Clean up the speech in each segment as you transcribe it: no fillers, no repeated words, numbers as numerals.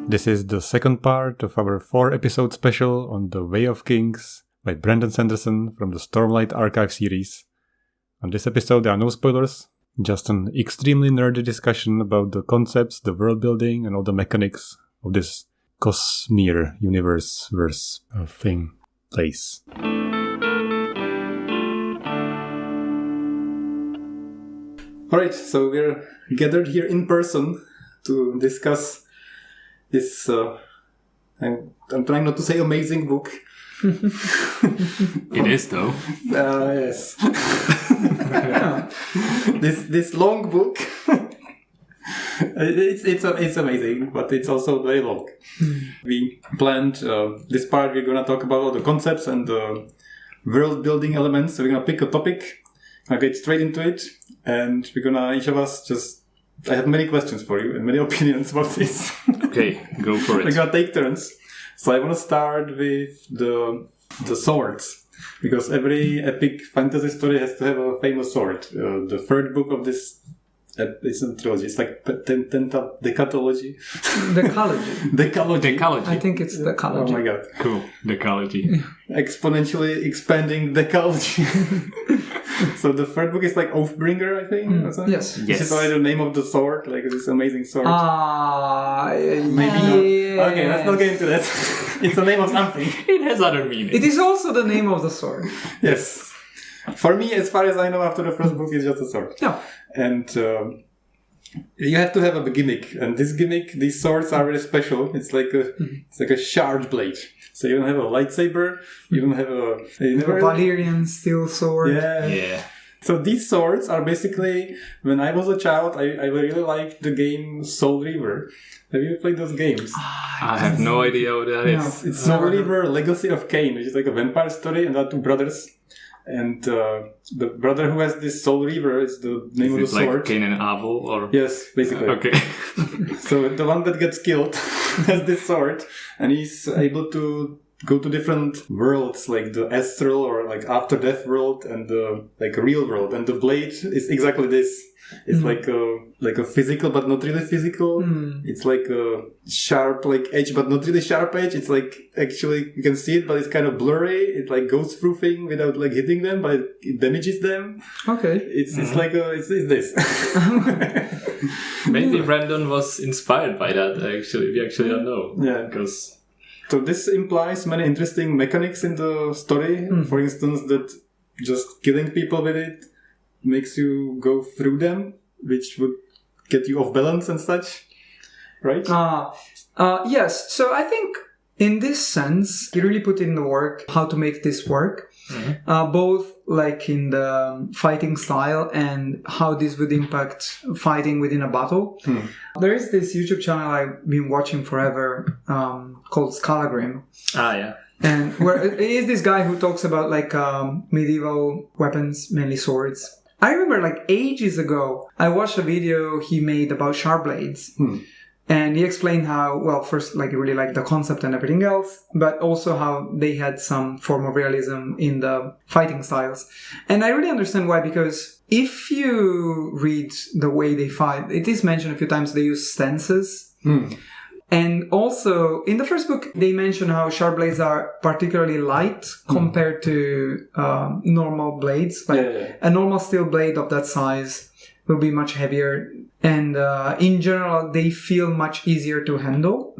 This is the second part of our 4-episode special on The Way of Kings by Brandon Sanderson from the Stormlight Archive series. On this episode there are no spoilers, just an extremely nerdy discussion about the concepts, the world building, and all the mechanics of this Cosmere universe-verse thing, place. Alright, so we're gathered here in person to discuss this, I'm trying not to say amazing book. It is though. Yes. This long book. It's amazing, but it's also very long. We planned this part. We're gonna talk about all the concepts and the world building elements. So we're gonna pick a topic, get straight into it, and we're gonna each of us just. I have many questions for you and many opinions about this. Okay, go for it. We're gonna take turns. So I want to start with the swords, because every epic fantasy story has to have a famous sword. The third book of this isn't trilogy. It's like decatology. Decalogy. I think it's decalogy. Oh my god. Cool. Decalogy. Exponentially expanding decalogy. So the third book is like Oathbringer, I think. Yes. This is why the name of the sword, like this amazing sword. Maybe not. Okay, let's not get into that. It's the name of something. It has other meanings. It is also the name of the sword. Yes. For me, as far as I know, after the first book, it's just a sword. Yeah. And you have to have a gimmick. And this gimmick, these swords are very special. It's like a shard blade. So you don't have a lightsaber. You don't have a Valyrian steel sword. Yeah. So these swords are basically, when I was a child, I really liked the game Soul Reaver. Have you played those games? I have no idea what that is. It's Soul Reaver Legacy of Kain, which is like a vampire story, and there are two brothers. And the brother who has this Soul Reaver is the name of the sword. Like Cain and Abel? Or? Yes, basically. Okay. So the one that gets killed has this sword, and he's able to go to different worlds, like the astral or like after death world and the like real world. And the blade is exactly this. It's like a physical but not really physical. It's like a sharp like edge but not really sharp edge. It's like actually you can see it but it's kind of blurry. It like goes through things without like hitting them, but it damages them. Okay. It's like it's this. Maybe Brandon was inspired by that. We actually don't know. Yeah. So this implies many interesting mechanics in the story. For instance, that just killing people with it makes you go through them, which would get you off balance and such, right? Yes. So I think in this sense, you really put in the work how to make this work, both like in the fighting style and how this would impact fighting within a battle. There is this YouTube channel I've been watching forever called Scalagrim. Yeah. And where it is this guy who talks about like medieval weapons, mainly swords. I remember like ages ago, I watched a video he made about sharp blades. And he explained how, well, first, like, he really liked the concept and everything else, but also how they had some form of realism in the fighting styles. And I really understand why, because if you read the way they fight, it is mentioned a few times they use stances. And also, in the first book, they mention how sharp blades are particularly light compared to normal blades. Like a normal steel blade of that size will be much heavier. And in general, they feel much easier to handle.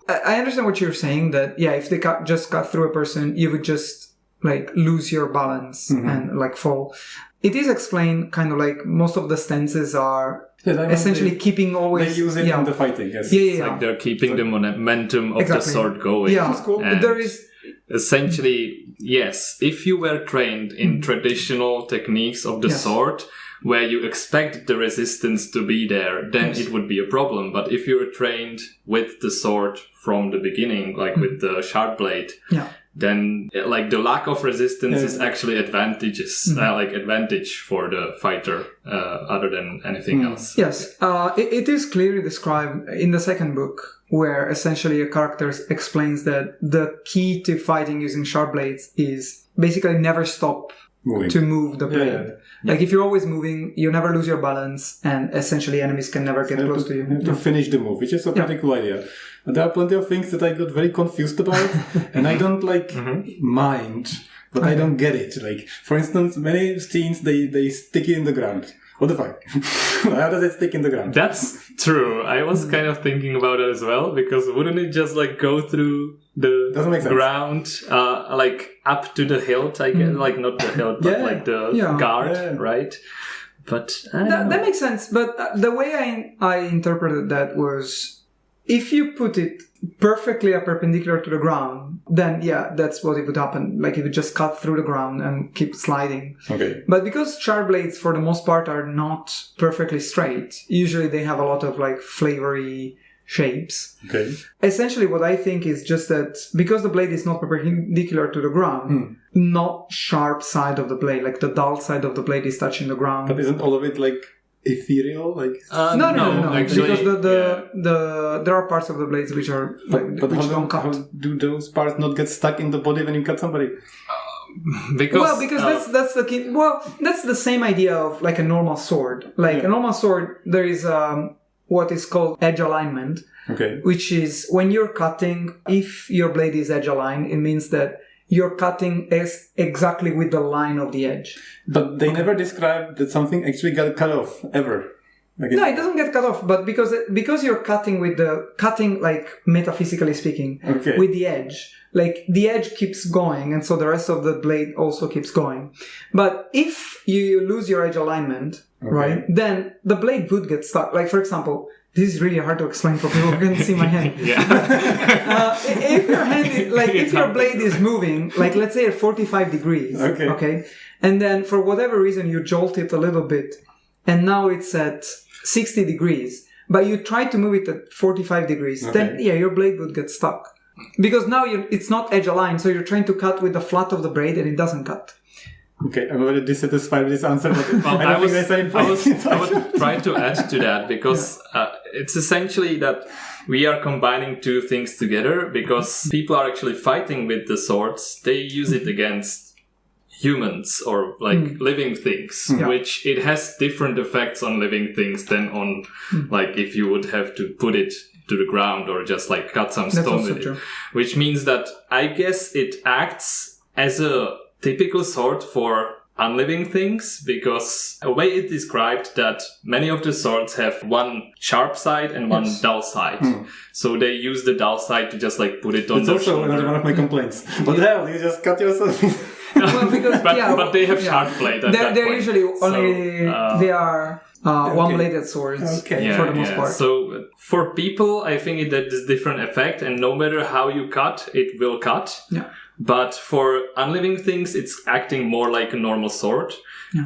I understand what you're saying, that, yeah, if they just cut through a person, you would just, like, lose your balance and, like, fall. It is explained kind of like most of the stances are essentially keeping always... They use it in the fighting, yes. It's like they're keeping the momentum of the sword going. Yeah, cool. There is... Essentially, yes, if you were trained in traditional techniques of the sword, where you expect the resistance to be there, then it would be a problem. But if you're trained with the sword from the beginning, like with the sharp blade, then like the lack of resistance is actually advantage for the fighter other than anything else. Yes, it is clearly described in the second book, where essentially a character explains that the key to fighting using sharp blades is basically never stop to move the blade. Like if you're always moving, you never lose your balance, and essentially enemies can never get close to you. To finish the move, which is a pretty cool idea. But there are plenty of things that I got very confused about, and I don't mind, but I don't get it. Like, for instance, many scenes, they stick it in the ground. What the fuck? How does it stick in the ground? That's true. I was kind of thinking about it as well, because wouldn't it just like go through the ground, like up to the hilt? I guess, like not the hilt, but like the guard, right? But that makes sense. But the way I interpreted that was, if you put it perfectly perpendicular to the ground, then that's what it would happen. Like it would just cut through the ground and keep sliding. Okay. But because sharp blades for the most part are not perfectly straight, usually they have a lot of like flavory shapes. Okay. Essentially what I think is just that because the blade is not perpendicular to the ground, not sharp side of the blade, like the dull side of the blade is touching the ground. But isn't all of it like ethereal? Like no. Actually, because there are parts of the blades which are but which how don't cut. How do those parts not get stuck in the body when you cut somebody? Because that's the key. Well, that's the same idea of like a normal sword. Like a normal sword, there is what is called edge alignment. Okay. Which is when you're cutting, if your blade is edge aligned, it means that you're cutting exactly with the line of the edge. But they never described that something actually got cut off, ever. No, it doesn't get cut off, but because you're cutting with like metaphysically speaking, with the edge, like the edge keeps going, and so the rest of the blade also keeps going. But if you lose your edge alignment, right, then the blade would get stuck. Like for example, this is really hard to explain for people who can see my hand. If your hand, if your blade is moving, like let's say at 45 degrees, okay, and then for whatever reason you jolt it a little bit, and now it's at 60 degrees, but you try to move it at 45 degrees, then your blade would get stuck. Because now it's not edge aligned, so you're trying to cut with the flat of the blade and it doesn't cut. Okay, I'm very dissatisfied with this answer, but I would try to add to that, because it's essentially that we are combining two things together, because people are actually fighting with the swords. They use it against humans or like living things, which it has different effects on living things than on like if you would have to put it to the ground or just like cut some stone with it. Which means that I guess it acts as a typical sword for unliving things, because a way it described that many of the swords have one sharp side and one dull side. So they use the dull side to just like put it on their shoulder. That's also one of my complaints. What the hell? You just cut yourself. Well, because, but they have sharp blade. They're usually only they are one-bladed swords for the most part. So for people, I think it has different effect, and no matter how you cut, it will cut. Yeah. But for unliving things, it's acting more like a normal sword,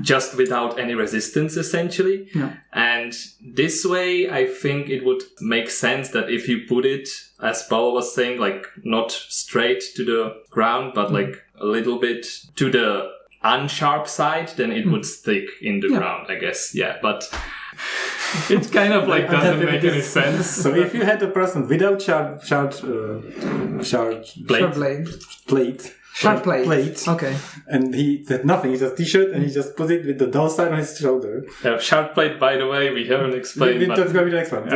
just without any resistance, essentially. Yeah. And this way, I think it would make sense that if you put it, as Paul was saying, like not straight to the ground, but like a little bit to the unsharp side, then it would stick in the ground, I guess. Yeah, but it kind of like doesn't make any sense. So if you had a person without sharp plate, okay, and he had nothing, he just t-shirt, and he just put it with the dull side on his shoulder. Sharp plate, by the way, we haven't explained. That's going to be the next one.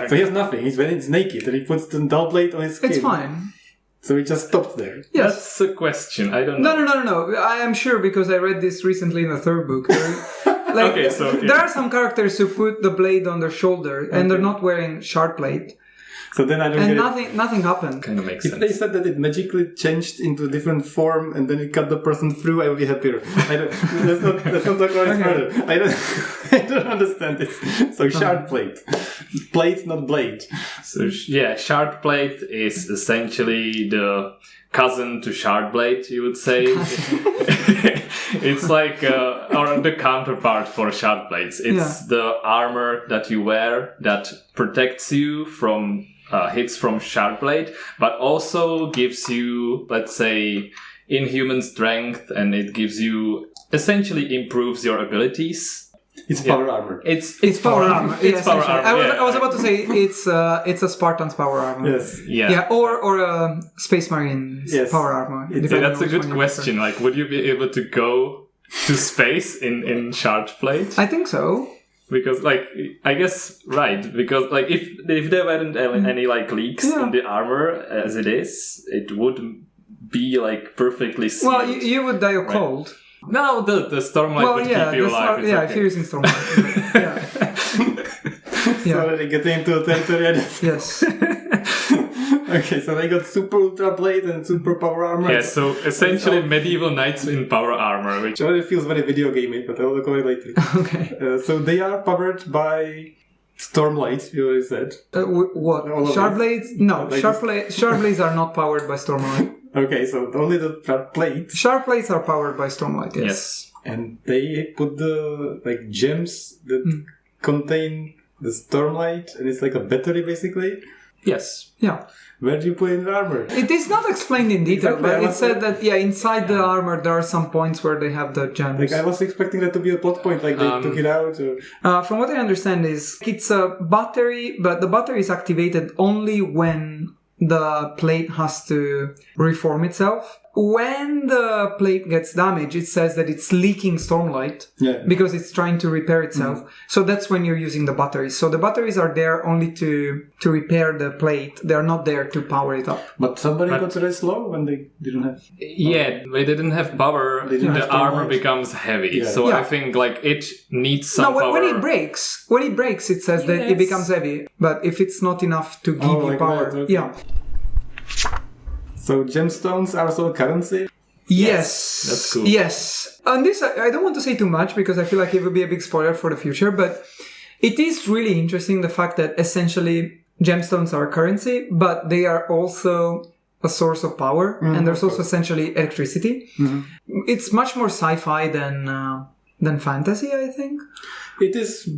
So he has nothing. He's naked, and he puts the dull plate on his skin. It's fine. So it just stops there. Yes. That's a question. I don't know. No. I am sure because I read this recently in the third book. There are some characters who put the blade on their shoulder and they're not wearing sharp plate. So then I don't get nothing happened. Kind of makes sense. If they said that it magically changed into a different form and then it cut the person through, I would be happier. Let's not talk about it further. I don't understand this. So sharp plate. Plate, not blade. So sharp plate is essentially the cousin to shard blade, you would say. It's like or the counterpart for shard blades. It's the armor that you wear that protects you from hits from sharp blade, but also gives you, let's say, inhuman strength, and it gives you, essentially improves your abilities. It's power armor. It's power armor. It's power armor. I was about to say it's a Spartan's power armor. Yes. Yeah. Or a Space Marine's power armor. That's a good question. Like, would you be able to go to space in shard plate? I think so. Because, like, I guess, right, because, like, if there weren't any, like, leaks in the armor as it is, it would be, like, perfectly sealed. Well, you would die of cold. No, the Stormlight would keep you alive. If you're using Stormlight. yeah. So they get into territory. Yes. Okay, so they got super ultra plate and super power armor. Yeah, so essentially medieval knights in power armor. Which already feels very video gamey, but I will go later. Okay. So they are powered by Stormlight, you already said. What? Shardblades? No, Shardblades are not powered by Stormlight. Okay, so only the plates. Shardblades are powered by Stormlight, yes. And they put the like gems that contain the Stormlight, and it's like a battery basically. Yes. Yeah. Where do you put in the armor? It is not explained in detail, Exactly, but it said that inside the armor there are some points where they have the gems. Like I was expecting that to be a plot point, like they took it out. Or... From what I understand is it's a battery, but the battery is activated only when the plate has to reform itself. When the plate gets damaged, it says that it's leaking Stormlight because it's trying to repair itself. So that's when you're using the batteries. So the batteries are there only to repair the plate. They're not there to power it up. But somebody got very slow when they didn't have... Yeah, they didn't have power. The armor becomes heavy. Yeah. So I think like it needs some power. When it breaks, it says that it becomes heavy. But if it's not enough to give you power... That, okay. So gemstones are also currency? Yes. That's cool. Yes. On this, I don't want to say too much because I feel like it would be a big spoiler for the future, but it is really interesting the fact that essentially gemstones are currency, but they are also a source of power, and there's also essentially electricity. It's much more sci-fi than fantasy, I think. It is.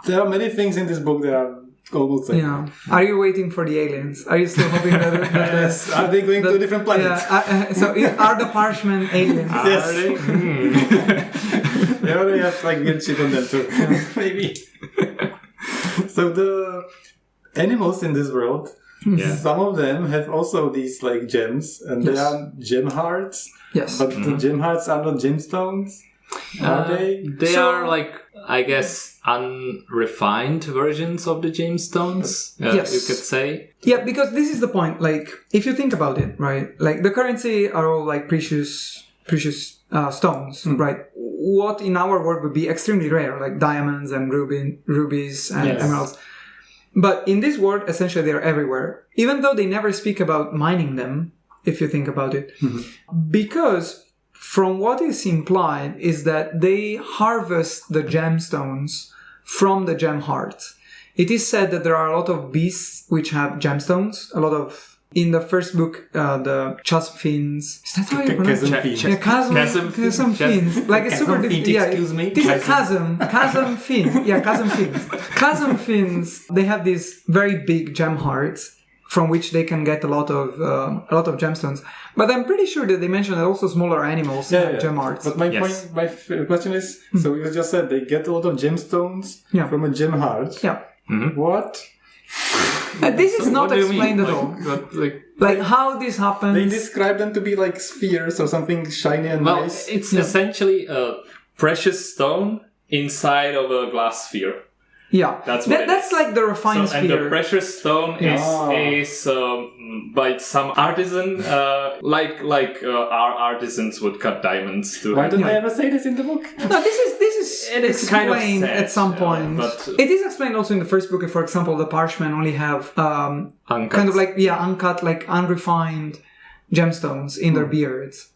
There are many things in this book that are almost like... Yeah. Are you waiting for the aliens? Are you still hoping that... Yes. Are they going to a different planet? Yeah. Are the Parchment aliens? Yes. They already have like weird shit on them too. Maybe. So the animals in this world, some of them have also these like gems, and they are gem hearts. Yes. But the gem hearts are not gemstones. Are they? They are like, I guess, unrefined versions of the gemstones, you could say. Yeah, because this is the point. Like, if you think about it, right? Like, the currency are all like precious stones, right? What in our world would be extremely rare, like diamonds and rubies and emeralds. But in this world, essentially, they're everywhere. Even though they never speak about mining them, if you think about it. Because... from what is implied is that they harvest the gemstones from the gem hearts. It is said that there are a lot of beasts which have gemstones. A lot of... In the first book, the chasm fins... Is that how you pronounce it? Chasm fins. Like it's super difficult. Excuse me? It is a chasm. Chasm fin. Yeah, chasm fins. Chasm fins, they have these very big gem hearts from which they can get a lot of gemstones. But I'm pretty sure that they mentioned that also smaller animals have gem hearts. But my question is, so you just said they get a lot of gemstones from a gem heart. Yeah. What? This is not explained at all. Like how this happens. They describe them to be like spheres or something shiny and nice. It's essentially a precious stone inside of a glass sphere. Yeah, that's like the refined sphere. And the precious stone is by some artisan, like our artisans would cut diamonds too. Why don't they ever say this in the book? No, this is explained kind of sad, at some point. But it is explained also in the first book. For example, the Parchment only have kind of like uncut, like unrefined gemstones in their beards.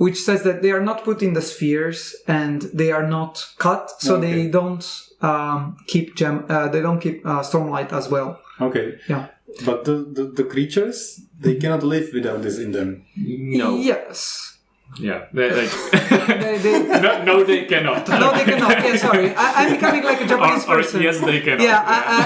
Which says that they are not put in the spheres and they are not cut, so they don't keep Stormlight as well. Okay. Yeah. But the creatures, they cannot live without this in them. No. Yes. Yeah. No, they cannot. No, they cannot. Yeah, sorry. I'm becoming like a Japanese person. Yes, they cannot. Yeah,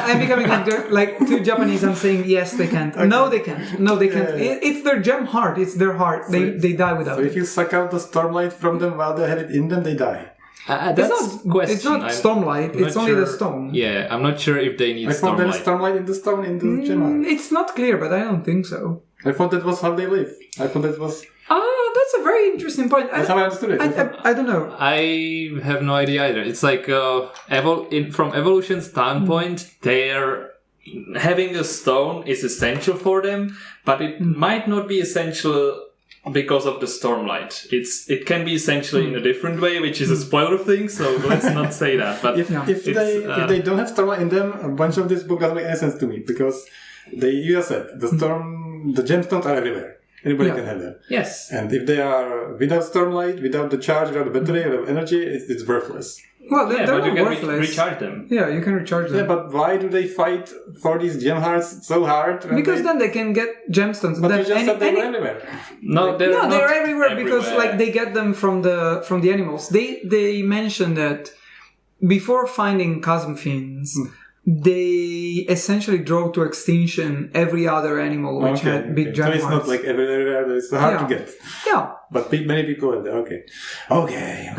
I'm becoming like too Japanese. I'm saying yes, they can't. Okay. No, they can't. No, they can't. Yeah. It's their gem heart. It's their heart. So they die without it. So if you suck out the Stormlight from them while they have it in them, they die. It's not Stormlight. It's only the stone. Yeah, I'm not sure if they need Stormlight. I thought there's Stormlight in the stone in the gem heart. It's not clear, but I don't think so. I thought that was how they live. I thought that was... That's that's a very interesting point. That's how I understood it. I don't know. I have no idea either. It's like from evolution standpoint, they're having a stone is essential for them, but it might not be essential because of the stormlight. It can be essentially in a different way, which is a spoiler thing, so let's not say that. But if they don't have stormlight in them, a bunch of this book doesn't make any sense to me, because you just said the gemstones are everywhere. Anybody can have them. Yes. And if they are without stormlight, without the charge, without the battery, without energy, it's worthless. Well, they're but you not can worthless. recharge them. Yeah, you can recharge them. Yeah, but why do they fight for these gem hearts so hard? Because then they can get gemstones. But then you just said they were everywhere. No, they're not everywhere because like they get them from the animals. They mentioned that before finding chasm fins, they essentially drove to extinction every other animal which had big gem hearts. So it's not like everywhere. It's hard to get. Yeah. But many people have that. Okay.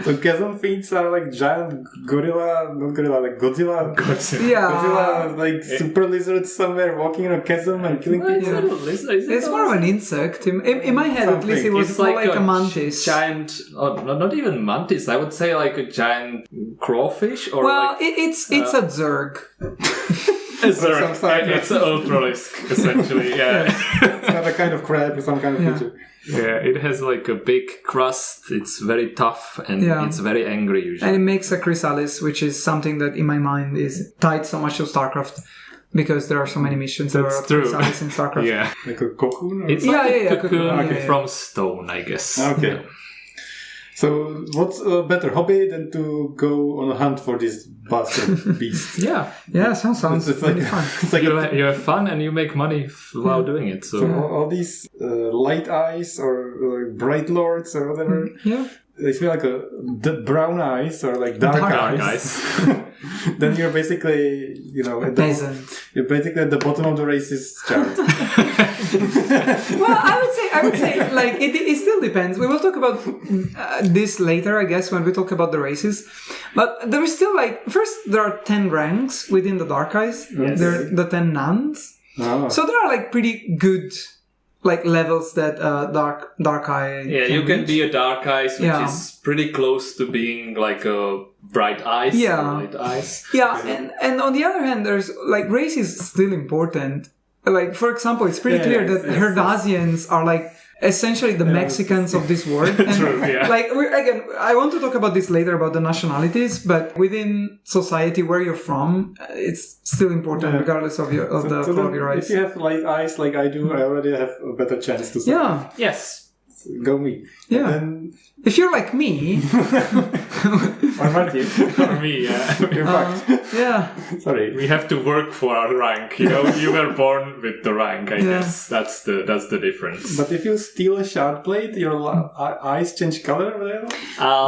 So chasm fiends are like giant gorilla, not gorilla, like Godzilla. Yeah. Godzilla, like super lizards somewhere walking in a chasm and killing people. It's not a lizard. It's more of an insect. In my head, at least, it was more like a mantis. Giant, not even mantis. I would say like a giant crawfish. Or it's a zerg. It's an ultralisk, essentially. Yeah. It's not a kind of crab or some kind of creature. Yeah, it has like a big crust. It's very tough and it's very angry usually. And it makes a chrysalis, which is something that in my mind is tied so much to StarCraft because there are so many missions that are chrysalis in StarCraft. Yeah, like a cocoon. It's like a cocoon cocoon from stone, I guess. Okay. Yeah. So, what's a better hobby than to go on a hunt for this bastard beast? Yeah, sounds really fun. It's like you have fun and you make money while doing it. So all these light eyes or bright lords or whatever, they feel like brown eyes or like dark eyes. Then you're basically, you're basically at the bottom of the racist chart. Well, I would say, like it still depends. We will talk about this later, I guess, when we talk about the races. But there is still first there are 10 ranks within the dark eyes. Yes. There are the 10 nuns. Oh. So there are pretty good levels that dark eye. Yeah, you can be a dark eyes, which is pretty close to being like a bright eyes. Yeah. Light eyes. Yeah, and on the other hand, there's race is still important. For example, it's pretty clear that Herdazians are essentially the Mexicans of this world. And True, yeah. Again, I want to talk about this later about the nationalities, but within society where you're from, it's still important regardless of the color of your eyes. If you have light eyes like I do, I already have a better chance to survive. Yeah. Yes. Go me. Yeah. Then... If you're like me... Or aren't you? Or me, yeah. You're fucked. Yeah. Sorry. We have to work for our rank. You were born with the rank, I guess. That's the difference. But if you steal a shard blade, your eyes change color or whatever?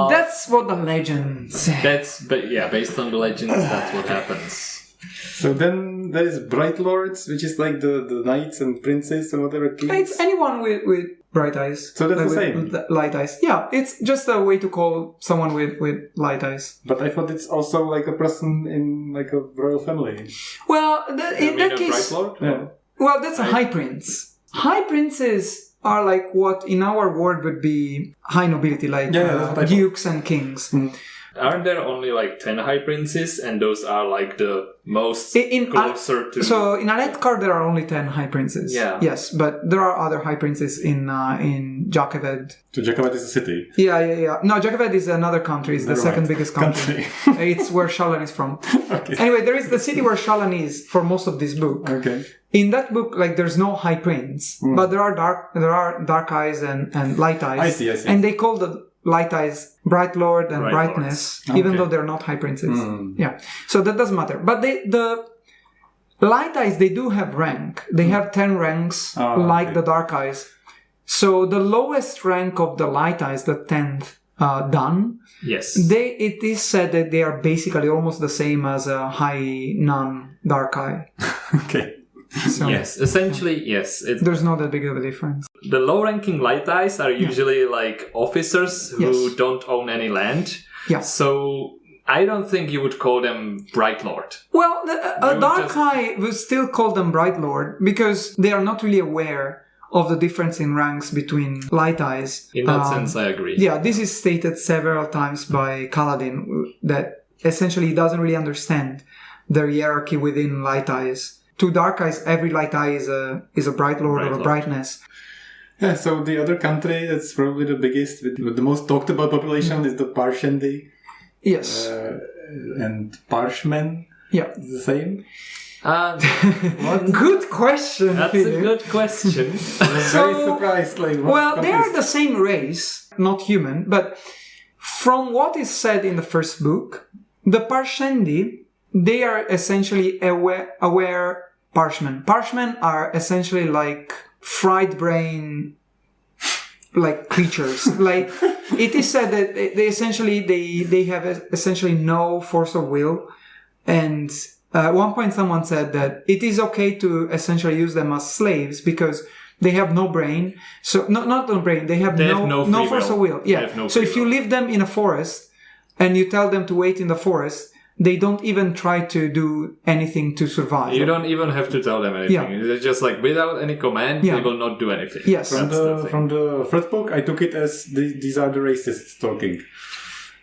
That's what the legend says. Based on the legends, that's what happens. So then there is Bright Lords, which is like the knights and princes and whatever. Kings. It's anyone with bright eyes. So that's the same? With light eyes. Yeah, it's just a way to call someone with light eyes. But I thought it's also like a person in a royal family. Well, in that case... Bright Lord? Yeah. Well, that's a high prince. High princes are what in our world would be high nobility, dukes and kings. Mm. Aren't there only 10 high princes, and those are the most closer to... So in Aretkar there are only 10 high princes. Yeah. Yes, but there are other high princes in Jakaved. So Jakaved is a city? Yeah. No, Jakaved is another country. It's the second biggest country. It's where Shallan is from. Okay. Anyway, there is the city where Shallan is for most of this book. Okay. In that book, there's no high prince, but there are dark eyes and light eyes. I see. And they call the light eyes Bright Lord and Brightness, even though they're not high princes. Yeah. So that doesn't matter. But the light eyes, they do have rank. They have 10 ranks the dark eyes. So the lowest rank of the light eyes, the 10th Dan, yes, it is said that they are basically almost the same as a high nun dark eye. Okay. So, yes, essentially, yes. There's not that big of a difference. The low-ranking light eyes are usually officers who don't own any land. Yeah. So I don't think you would call them Bright Lord. Well, a dark eye will still call them Bright Lord because they are not really aware of the difference in ranks between light eyes. In that sense, I agree. Yeah, this is stated several times by Kaladin, that essentially he doesn't really understand the hierarchy within light eyes. To dark eyes, every light eye is a bright lord or a brightness. Yeah, so the other country that's probably the biggest, with the most talked about population, is the Parshendi. Yes. And Parshmen. Yeah. Is the same. Good question. That's Philip. a good question. I'm very surprised. Well, they are the same race, not human, but from what is said in the first book, the Parshendi, they are essentially aware Parshmen. Parshmen are essentially like fried brain, like creatures. Like it is said that they essentially they have essentially no force of will, and at one point someone said that it is okay to essentially use them as slaves because they have no brain. So not no brain. They have no force of will. Yeah. So if you leave them in a forest and you tell them to wait in the forest, they don't even try to do anything to survive. You don't even have to tell them anything. Yeah. It's just like without any command, they will not do anything. Yes. From the first book, I took it as these are the racists talking.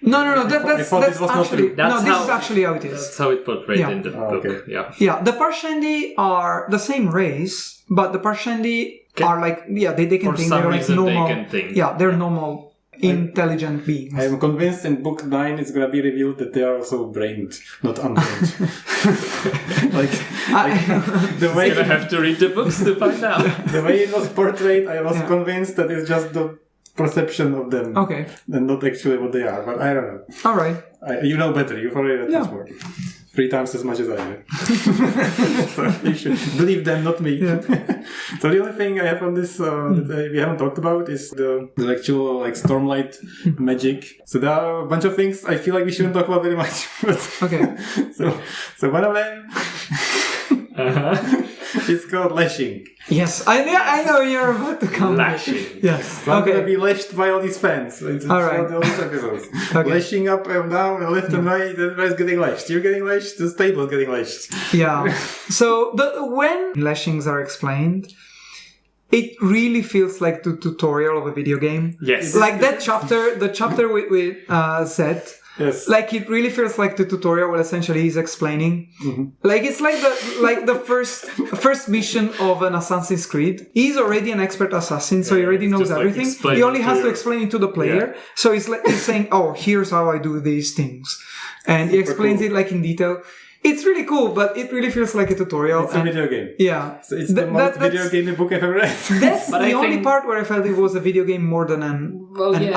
No. That's actually this is actually how it is. That's how it portrayed in the book. Okay. Yeah. The Parshendi are the same race, but the Parshendi are like they can think. They're like normal. They can think. Yeah, they're normal. Intelligent beings. I am convinced in book 9 it's going to be revealed that they are also brained, not unbrained. the way you have to read the books to find out. The way it was portrayed, I was convinced that it's just the perception of them, and not actually what they are. But I don't know. All right, you know better. You've already read much more. 3 times as much as I do. So you should believe them, not me. Yeah. So the only thing I have on this that we haven't talked about is the actual Stormlight magic. So there are a bunch of things I feel like we shouldn't talk about very much. But so one of them is called lashing. Yes, I know you're about to come. Lashing. Yes. So I'm gonna be lashed by all these fans. All right. All these episodes. Lashing up and down, and left and right. Everybody's getting lashed. You're getting lashed. The stable's getting lashed. Yeah. So when lashings are explained, it really feels like the tutorial of a video game. Yes. Like that chapter, the chapter with Zed. Yes. Like it really feels like the tutorial where essentially he's explaining. Mm-hmm. Like it's like the first mission of an Assassin's Creed. He's already an expert assassin, so he already knows everything. He only has to explain it to the player. Yeah. So he's saying, "Oh, here's how I do these things," and he explains it like in detail. It's really cool, but it really feels like a tutorial. It's a video game. Yeah. So it's the most video game book I've ever read. That's the only part where I felt it was a video game more than an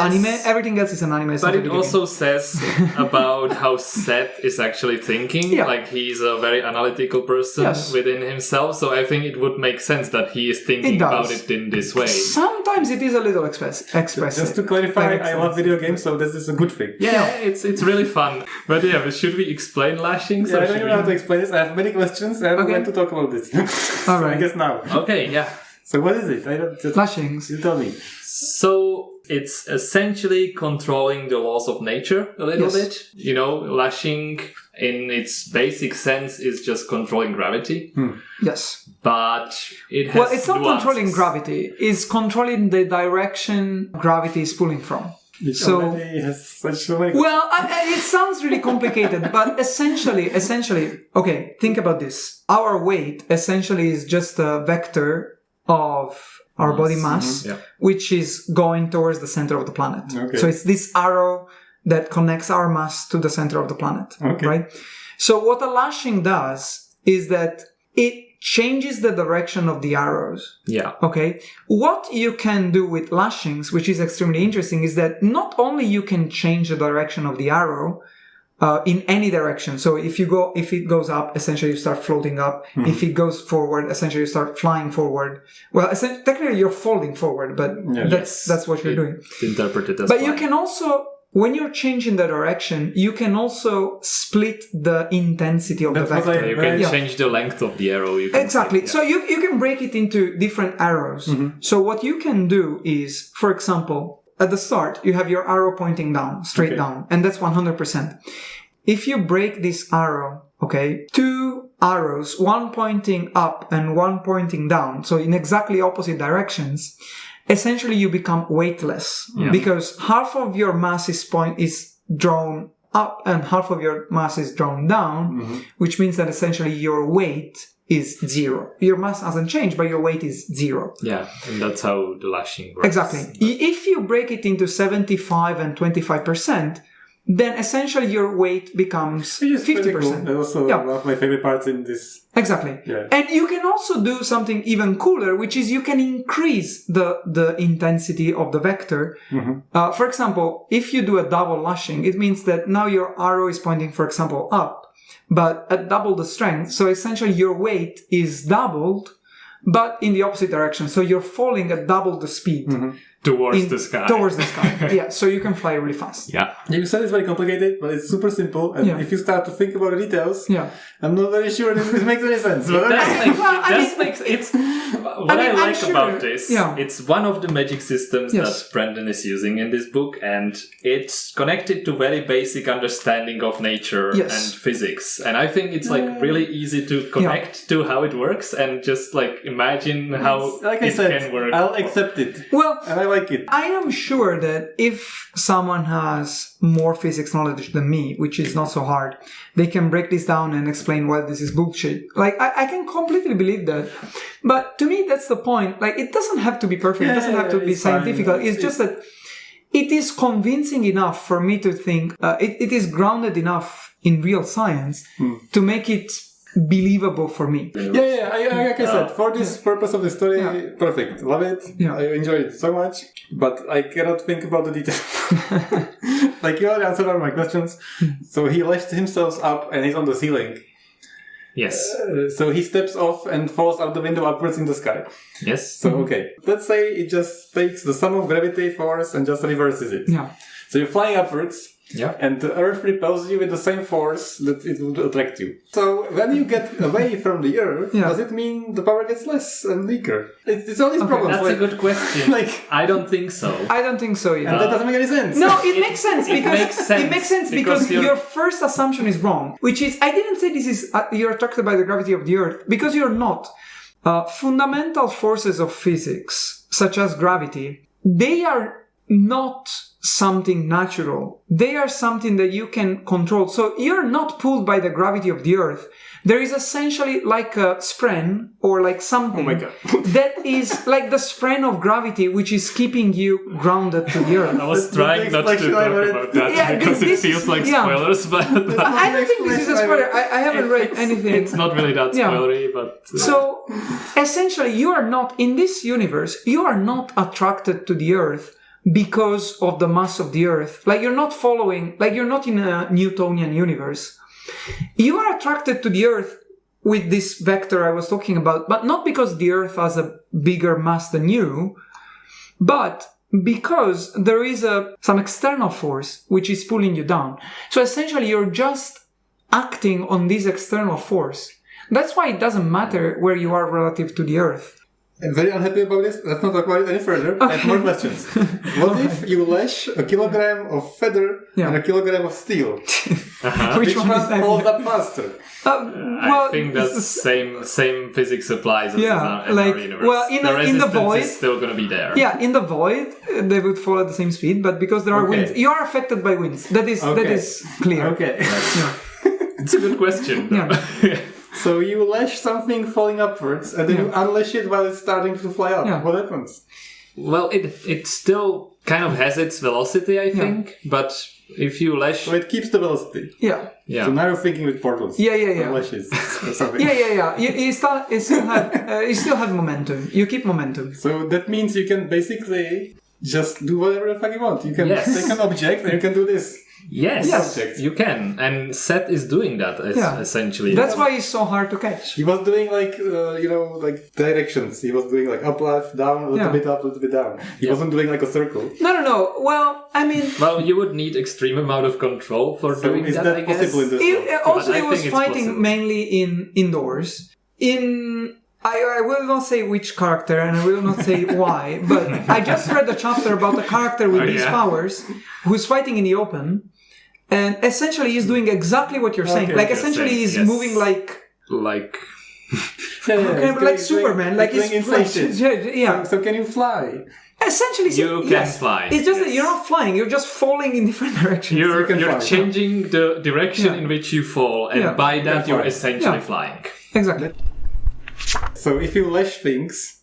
anime. Everything else is an anime. But it also says about how Seth is actually thinking. Yeah. Like he's a very analytical person within himself. So I think it would make sense that he is thinking about it in this way. Sometimes it is a little expressive. Just to clarify, I love video games, so this is a good thing. Yeah, it's really fun. But should we explain lashings? I don't know how to explain this. I have many questions. I don't want to talk about this. All right. I guess now. Okay, yeah. So what is it? I don't just lashings. You tell me. So it's essentially controlling the laws of nature a little bit. Lashing in its basic sense is just controlling gravity. Yes. But it has it's not controlling gravity. It's controlling the direction gravity is pulling from. It sounds really complicated, but essentially, okay, think about this. Our weight essentially is just a vector of our body mass, which is going towards the center of the planet. Okay. So it's this arrow that connects our mass to the center of the planet, right? So what a lashing does is that it changes the direction of the arrows. Yeah. Okay. What you can do with lashings, which is extremely interesting, is that not only you can change the direction of the arrow in any direction. So if it goes up, essentially you start floating up. Mm-hmm. If it goes forward, essentially you start flying forward. Well, technically you're folding forward, but that's what you're doing. Interpreted as But flying. You can also, when you're changing the direction, you can also split the intensity of the vector. You can change the length of the arrow. Exactly. So you can break it into different arrows. Mm-hmm. So what you can do is, for example, at the start, you have your arrow pointing down, straight down, and that's 100%. If you break this arrow, okay, two arrows, one pointing up and one pointing down, so in exactly opposite directions, essentially you become weightless because half of your mass is drawn up and half of your mass is drawn down, which means that essentially your weight is 0. Your mass hasn't changed, but your weight is 0. Yeah, and that's how the lashing works. Exactly. If you break it into 75 and 25%, then essentially your weight becomes 50%. Cool. And also one of my favorite parts in this. Exactly. Yeah. And you can also do something even cooler, which is you can increase the intensity of the vector. For example, if you do a double lashing, it means that now your arrow is pointing, for example, up, but at double the strength. So essentially your weight is doubled, but in the opposite direction. So you're falling at double the speed. Towards the sky. Towards the sky. Yeah, so you can fly really fast. Yeah. You said it's very complicated, but it's super simple. And if you start to think about the details, I'm not very sure this makes any sense. But what I like about this, it's one of the magic systems that Brendan is using in this book, and it's connected to very basic understanding of nature and physics. And I think it's like really easy to connect to how it works and just like imagine how can work. I'll accept it. Well, and I like it. I am sure that if someone has more physics knowledge than me, which is not so hard, they can break this down and explain why this is bullshit. Like, I can completely believe that. But to me, that's the point. Like, it doesn't have to be perfect. It doesn't have to be scientific. It's just that it is convincing enough for me to think, it is grounded enough in real science to make it believable for me. Like I said, for this purpose of the story, perfect. Love it. I enjoy it so much, but I cannot think about the details. Like, you already answered all my questions. So he lifts himself up and he's on the ceiling. Yes. So he steps off and falls out the window upwards in the sky. Yes. So, okay. Let's say it just takes the sum of gravity force and just reverses it. So you're flying upwards. And the Earth repels you with the same force that it would attract you. So when you get away from the Earth, does it mean the power gets less and weaker? It's all these problems. That's a good question. I don't think so. I don't think so either. And that doesn't make any sense. No, it makes sense because your first assumption is wrong. Which is, I didn't say this is you're attracted by the gravity of the Earth, because you're not. Fundamental forces of physics, such as gravity, they are not something natural. They are something that you can control. So you're not pulled by the gravity of the Earth. There is essentially like a spren or like something that is like the spren of gravity, which is keeping you grounded to the Earth. I was trying not to talk about that because it feels like spoilers, but I don't think this is a spoiler. I haven't read anything. It's not really that spoilery, but so essentially, you are not in this universe. You are not attracted to the Earth because of the mass of the Earth. Like, you're not following, like, you're not in a Newtonian universe. You are attracted to the Earth with this vector I was talking about, but not because the Earth has a bigger mass than you, but because there is some external force which is pulling you down. So essentially, you're just acting on this external force. That's why it doesn't matter where you are relative to the Earth. I'm very unhappy about this. Let's not talk about it any further. I have more questions. What if you lash a kilogram of feather and a kilogram of steel? Which one falls up faster? I think that's the same physics applies as in our universe. Well, in the void, is still going to be there. Yeah, in the void, they would fall at the same speed, but because there are winds, you are affected by winds. That is clear. Okay. It's a good question. So you lash something falling upwards, and then you unlash it while it's starting to fly up. What happens? Well, it still kind of has its velocity, I think, but if you lash... So it keeps the velocity. Yeah. So now you're thinking with portals. Lashes or something. You still have momentum. You keep momentum. So that means you can basically just do whatever the fuck you want. You can take an object and you can do this. Yes, you can. And Seth is doing that, essentially. That's why it's so hard to catch. He was doing like directions. He was doing like up, left, down, a little bit up, a little bit down. He wasn't doing like a circle. No. Well, I mean... Well, you would need extreme amount of control for doing that, I guess. Possible in this also, he was fighting mainly indoors. I will not say which character, and I will not say why, but I just read a chapter about a character with these powers who's fighting in the open, And essentially, he's doing exactly what you're saying. Like, essentially, he's moving like Superman. Like, he's inflation. Yeah. So can you fly? Essentially, you can fly. It's just that you're not flying; you're just falling in different directions. You're changing the direction in which you fall, and by that you're essentially flying. Exactly. So if you lash things,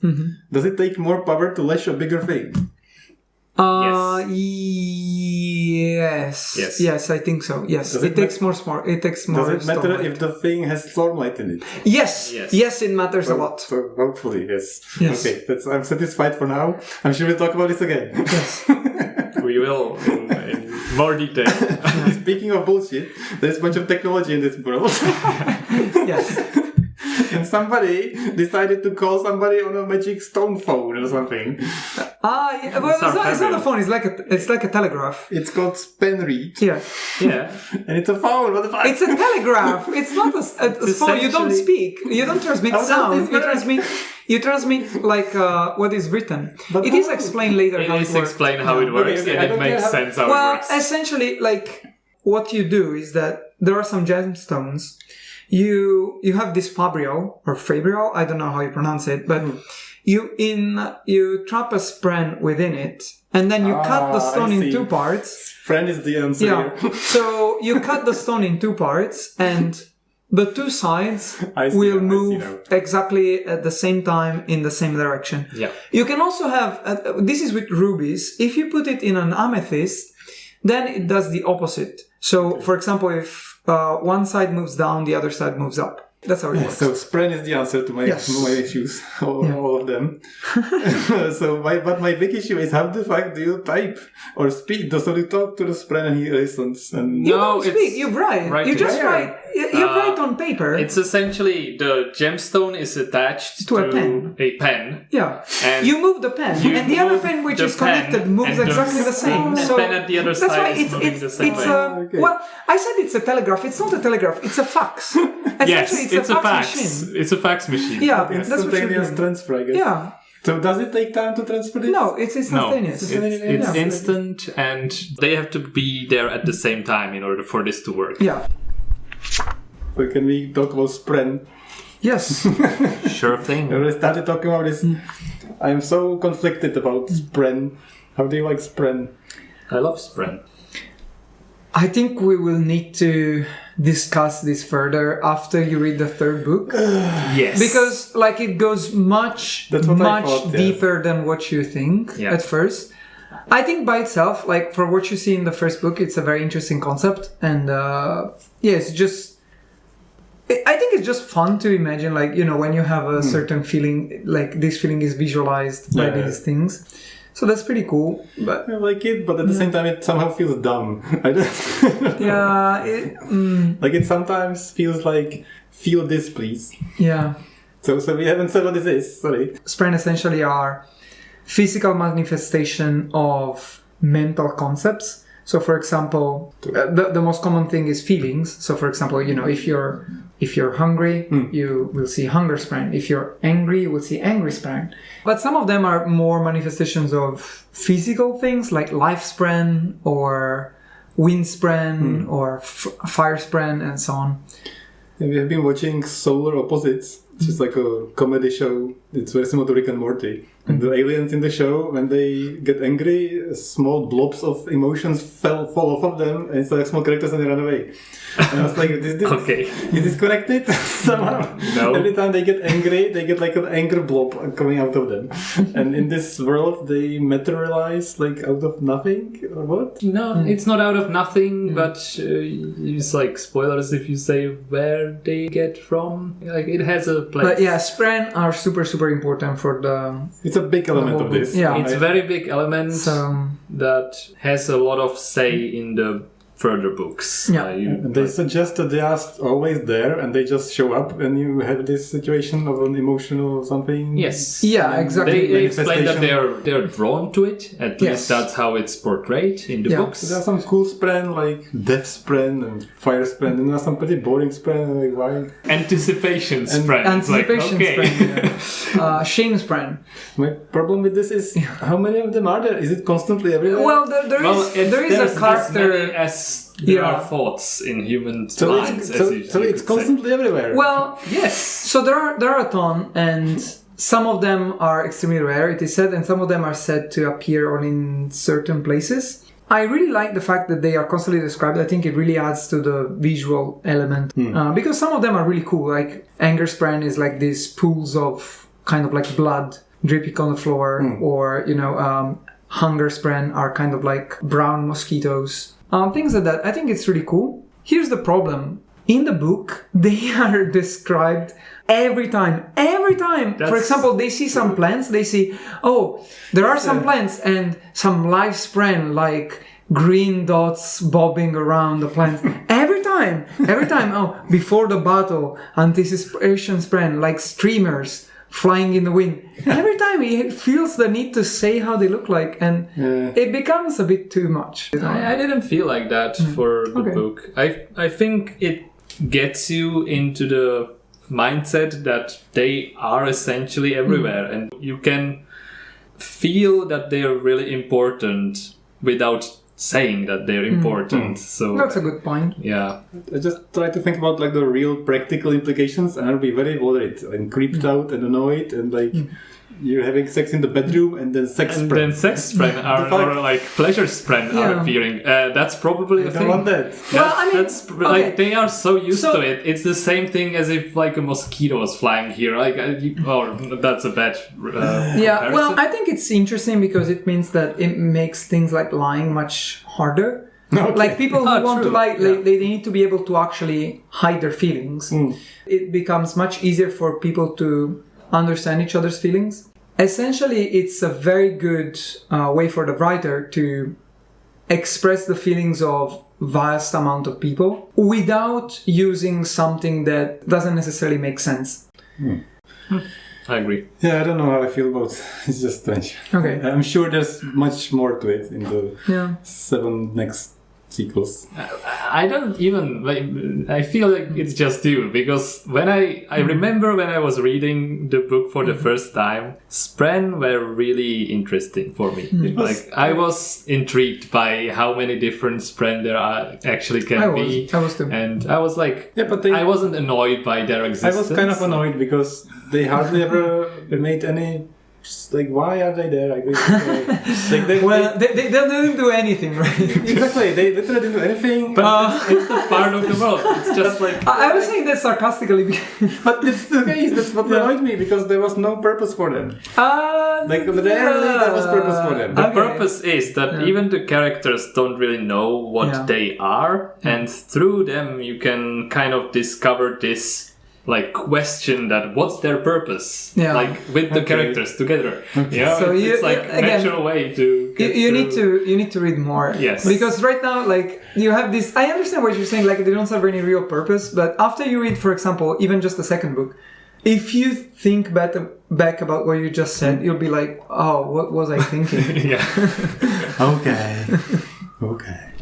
does it take more power to lash a bigger thing? Yes, I think so. Yes, it takes more. It takes more. Does it matter Stormlight. if the thing has Stormlight in it? Yes, it matters a lot. So hopefully, yes. Yes. Okay, I'm satisfied for now. I'm sure we'll talk about this again. Yes. We will in more detail. Speaking of bullshit, there's a bunch of technology in this world. Yes. And somebody decided to call somebody on a magic stone phone or something. Yeah. Well, it's not a phone. It's like a telegraph. It's called Spren read. Yeah. And it's a phone. What the fuck? It's a telegraph. It's not a phone. You don't speak. You don't transmit sound. You transmit like what is written. But it is explained later how it works. Explained how it works, and it makes sense how it works. Well, essentially, like what you do is that there are some gemstones. You have this fabrial, I don't know how you pronounce it, but you trap a spren within it, and then you cut the stone in two parts. Spren is the answer. Yeah. So you cut the stone in two parts, and the two sides will move exactly at the same time in the same direction. Yeah. You can also have this is with rubies. If you put it in an amethyst, then it does the opposite. So, for example, if one side moves down, the other side moves up. That's how it works. So Spren is the answer to my issues, all of them. But my big issue is how the fuck do you type or speak? So you talk to the Spren and he listens. And you don't speak. You write. You just write. You write on paper. It's essentially the gemstone is attached to a pen. Yeah. And you move the pen, and the other pen which is connected moves exactly the same. So pen at the other side is moving the same way. Well, I said it's a telegraph. It's not a telegraph. It's a fax. Yes, it's a fax machine. It's a fax machine. Yeah, that's what you're instantaneous doing. transfer, I guess. Yeah. So does it take time to transfer this? No, it's instantaneous. It's instant, and they have to be there at the same time in order for this to work. Yeah. So can we talk about Spren? Yes. Sure thing. We started talking about this. I'm so conflicted about Spren. How do you like Spren? I love Spren. I think we will need to discuss this further after you read the third book. Yes. Because it goes much deeper than what you think at first. I think by itself, for what you see in the first book, it's a very interesting concept. And it's just... I think it's just fun to imagine, when you have a certain feeling, this feeling is visualized by these things. So that's pretty cool. But I like it, but at the same time, it somehow feels dumb. It sometimes feels like, feel this, please. Yeah. So we haven't said what this is. Sorry. Spren essentially are physical manifestation of mental concepts. So, for example, the most common thing is feelings. So, for example, if you're hungry, you will see hunger spren. If you're angry, you will see angry spren. But some of them are more manifestations of physical things like life spren or wind spren or fire spren and so on. And we have been watching Solar Opposites, which is like a comedy show. It's very similar to Rick and Morty. And the aliens in the show, when they get angry, small blobs of emotions fall off of them, and it's like small characters and they run away. And I was like, is this connected somehow? No. Every time they get angry, they get an anger blob coming out of them. And in this world, they materialize out of nothing, or what? No, it's not out of nothing, but it's spoilers if you say where they get from. It has a place. But yeah, spren are super, super important for the... It's a big element of this. Yeah. It's a very big element that has a lot of say in the further books. Yeah. They suggest that they are always there and they just show up and you have this situation of an emotional something. Yes. Yeah, exactly. They explain that they're drawn to it. At least that's how it's portrayed in the books. There are some cool spren like Death Spren and Fire Spren, and there are some pretty boring spren why? Anticipation Spren. Anticipation Spren. Shame Spren. My problem with this is how many of them are there? Is it constantly everywhere? Well, there is a character as there are thoughts in human minds. So it's constantly everywhere. Well, Yes. so there are a ton, and some of them are extremely rare, it is said, and some of them are said to appear only in certain places. I really like the fact that they are constantly described. I think it really adds to the visual element. Because some of them are really cool. Like Anger Spren is like these pools of kind of like blood dripping on the floor. Or, Hunger Spren are kind of like brown mosquitoes. Things like that. I think it's really cool. Here's the problem. In the book, they are described every time. For example, they see some plants, they see, there are some plants and some live spren, like green dots bobbing around the plants. Every time, before the battle, anticipation spren, like streamers flying in the wind. Every time he feels the need to say how they look like, and it becomes a bit too much. I didn't feel like that for the book. I think it gets you into the mindset that they are essentially everywhere, and you can feel that they are really important without saying that they're important. So that's a good point. Yeah. I just try to think about like the real practical implications, and I'll be very worried and creeped out and annoyed, and like you're having sex in the bedroom and then sex And spren. then sex spren or like pleasure spren are appearing. That's probably a I thing. don't want that. Well, I mean, That's like they are so used to it. It's the same thing as if like a mosquito was flying here. Like, that's a bad. Yeah. Well, I think it's interesting because it means that it makes things like lying much harder. Okay. Like people who want to lie, Yeah. they need to be able to actually hide their feelings. It becomes much easier for people to understand each other's feelings. Essentially, it's a very good way for the writer to express the feelings of vast amount of people without using something that doesn't necessarily make sense. I agree. Yeah, I don't know how I feel about it. It's just strange. Okay. I'm sure there's much more to it in the 7 next sequels. I don't even like. I feel like it's just you, because when I remember when I was reading the book for the first time, Spren were really interesting for me. Like I was intrigued by how many different Spren there actually can be. I was too. And I was like, but I wasn't annoyed by their I existence. was kind of annoyed because they hardly ever made any. Just like, why are they there? Like, they didn't do anything, right? Exactly, they literally didn't do anything. But it's the part of the world. It's just like I was saying that sarcastically. But it's the case. That's what annoyed me, because there was no purpose for them. Like rarely there was purpose for them. The purpose is that even the characters don't really know what they are, and through them you can kind of discover this like question that what's their purpose, like with the characters together. Yeah, so it's like a natural way to get you need to read more. Yes, because right now, like, you have this. I understand what you're saying, like they don't have any real purpose, but after you read, for example, even just the second book, if you think back about what you just said, you'll be like, oh, what was I thinking? Okay.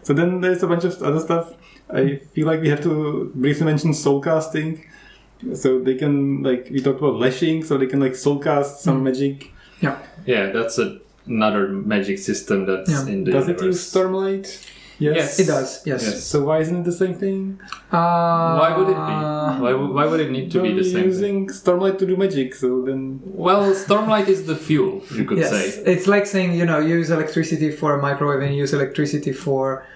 So then there's a bunch of other stuff. I feel like we have to briefly mention soulcasting. So they can, like, we talked about lashings, so they can like soulcast some magic. Yeah, that's another magic system that's in the Does universe. it use Stormlight? Yes. It does. Yes. So why isn't it the same thing? Why would it be? Why would it need to be the same using thing? Stormlight to do magic, so then... Well, Stormlight is the fuel, you could say. It's like saying, use electricity for a microwave and use electricity for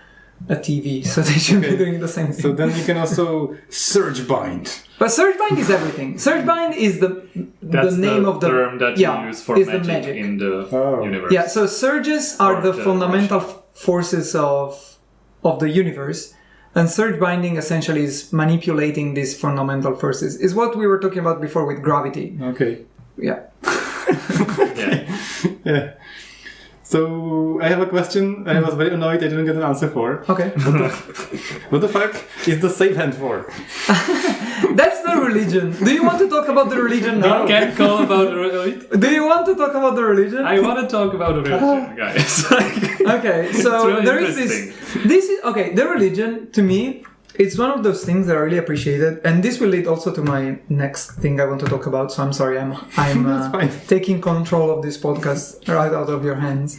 a TV, so they should be doing the same thing. So then you can also surge bind. But surge bind is everything. Surge bind is the name of the term that you use for magic in the universe. Yeah, so surges are the fundamental forces of the universe, and surge binding essentially is manipulating these fundamental forces. Is what we were talking about before with gravity. Okay. Yeah. Yeah. So I have a question. I was very annoyed I didn't get an answer for. Okay. What the fuck is the save hand for? That's the religion. Do you want to talk about the religion now? You can't call about the religion. Do you want to talk about the religion? I want to talk about the religion, guys. Okay, so really there is the religion, to me, it's one of those things that I really appreciated, and this will lead also to my next thing I want to talk about. So I'm sorry, I'm taking control of this podcast right out of your hands.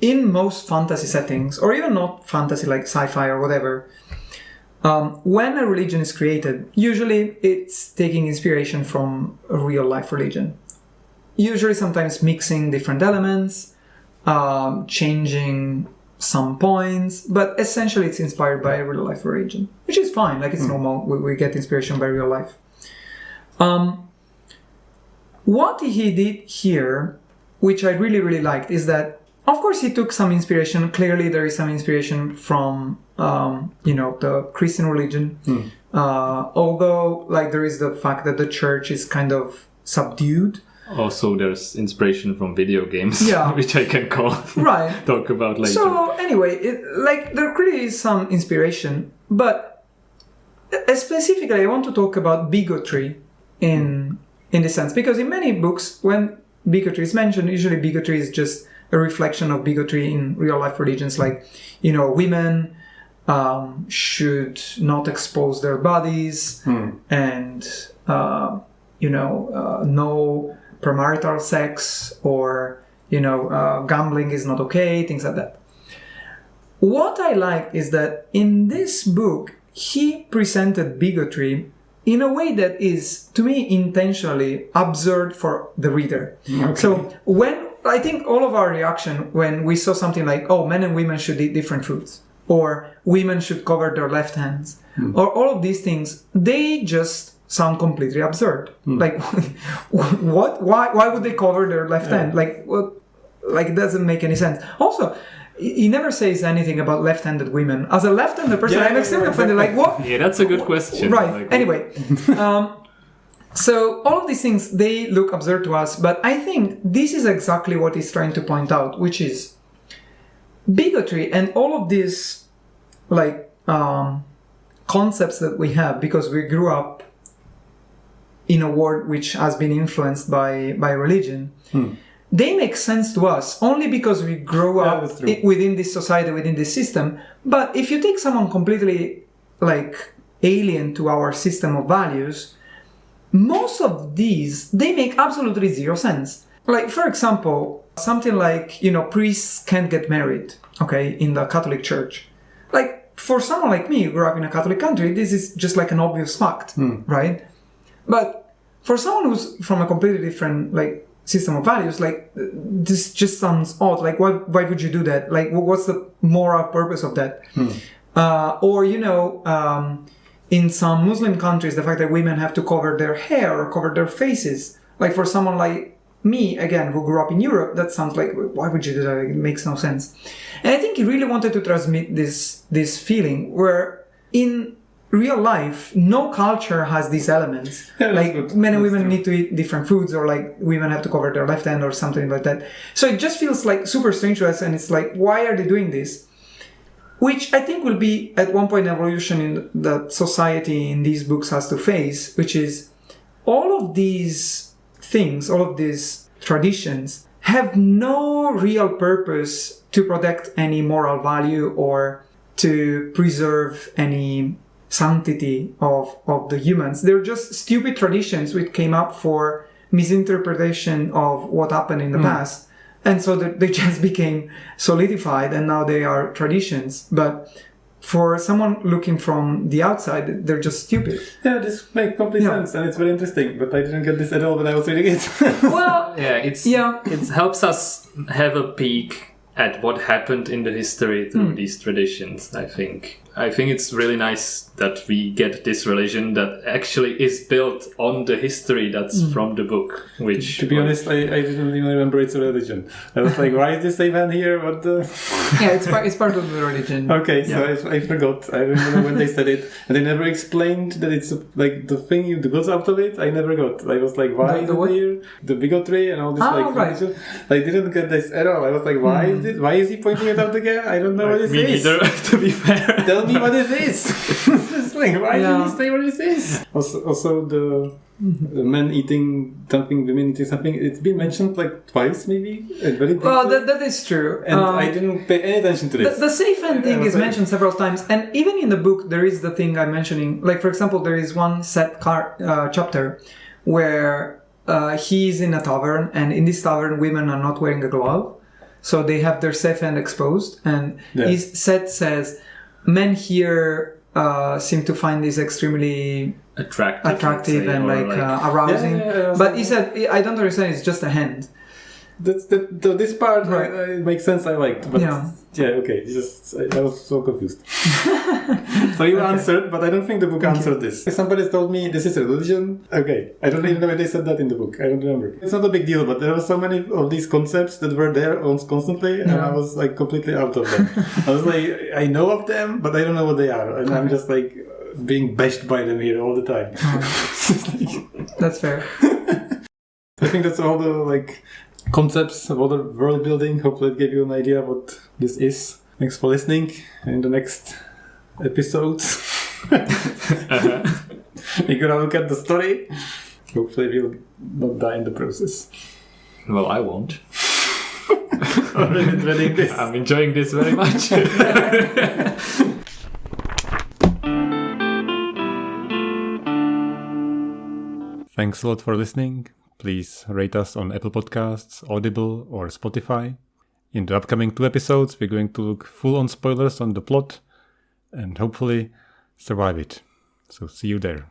in most fantasy settings, or even not fantasy like sci-fi or whatever, when a religion is created, usually it's taking inspiration from a real life religion. Usually sometimes mixing different elements, changing some points, but essentially it's inspired by a real life religion, which is fine. Like, it's normal. We get inspiration by real life. What he did here, which I really, really liked, is that, of course, he took some inspiration. Clearly, there is some inspiration from, the Christian religion. Although, like, there is the fact that the church is kind of subdued. Also, there's inspiration from video games, which I can talk about later. So, anyway, there clearly is some inspiration, but specifically, I want to talk about bigotry in this sense, because in many books, when bigotry is mentioned, usually bigotry is just a reflection of bigotry in real life religions, like, women should not expose their bodies, and no premarital sex, or gambling is not okay, things like that. What I like is that in this book he presented bigotry in a way that is, to me, intentionally absurd for the reader. Okay. So when I think all of our reaction when we saw something like, oh, men and women should eat different foods, or women should cover their left hands, or all of these things, they just sound completely absurd. Like, what? Why would they cover their left hand? Like, what? Like, it doesn't make any sense. Also, he never says anything about left-handed women. As a left-handed person, I'm extremely offended. Like, what? Yeah, that's a good question. Right. Like, anyway, so all of these things, they look absurd to us, but I think this is exactly what he's trying to point out, which is bigotry and all of these, like, concepts that we have because we grew up in a world which has been influenced by religion. They make sense to us only because we grow up within this society, within this system. But if you take someone completely, like, alien to our system of values, most of these, they make absolutely zero sense. Like, for example, something like, priests can't get married, okay, in the Catholic Church. Like, for someone like me who grew up in a Catholic country, this is just like an obvious fact, right? But for someone who's from a completely different, like, system of values, like, this just sounds odd. Like, why would you do that? Like, what's the moral purpose of that? Or, in some Muslim countries, the fact that women have to cover their hair or cover their faces. Like, for someone like me, again, who grew up in Europe, that sounds like, why would you do that? It makes no sense. And I think he really wanted to transmit this feeling where in real life, no culture has these elements. Yeah, like, men and women need to eat different foods, or like women have to cover their left hand or something like that. So it just feels like super strange to us, and it's like, why are they doing this? Which I think will be at one point an evolution in that society in these books has to face, which is all of these things, all of these traditions have no real purpose to protect any moral value or to preserve any sanctity of the humans. They're just stupid traditions which came up for misinterpretation of what happened in the past. And so they just became solidified, and now they are traditions. But for someone looking from the outside, they're just stupid. Yeah, this makes complete sense, and it's very interesting. But I didn't get this at all when I was reading it. Well, it helps us have a peek at what happened in the history through these traditions, I think. I think it's really nice that we get this religion that actually is built on the history that's from the book. Which, to be honest, I didn't even remember it's a religion. I was like, why is this event here? What the... Yeah, it's part of the religion. Okay, so I forgot. I remember when they said it, and they never explained that it's like the thing that goes out of it. I never got. I was like, why is it here? The bigotry and all this religion. I didn't get this at all. I was like, why is it? Why is he pointing it out again? I don't know what this is. Me neither, to be fair. Tell me what this is. Like, why did he say what this is? Also the men eating something, women eating something. It's been mentioned like twice, maybe. Well, that is true. And I didn't pay any attention to this. The safe hand thing is mentioned several times, and even in the book, there is the thing I'm mentioning. Like, for example, there is one chapter where he's in a tavern, and in this tavern, women are not wearing a glove. so they have their safe hand exposed, and Seth says, men here seem to find this extremely attractive and arousing. But he said, I don't understand, it's just a hand. This part makes sense. I liked, but okay. I was so confused. So you answered, but I don't think the book answered this. Somebody told me this is a religion. Okay, I don't even know if they said that in the book. I don't remember. It's not a big deal, but there were so many of these concepts that were there constantly, and I was like completely out of them. I was like, I know of them, but I don't know what they are, and I'm just like being bashed by them here all the time. That's fair. I think that's all the concepts of other world building. Hopefully it gave you an idea what this is. Thanks for listening. In the next episodes we're gonna look at the story. Hopefully we'll not die in the process. Well, I won't. Already dreading this. I'm enjoying this very much. Thanks a lot for listening. Please rate us on Apple Podcasts, Audible, or Spotify. In the upcoming 2 episodes, we're going to look full on spoilers on the plot and hopefully survive it. So see you there.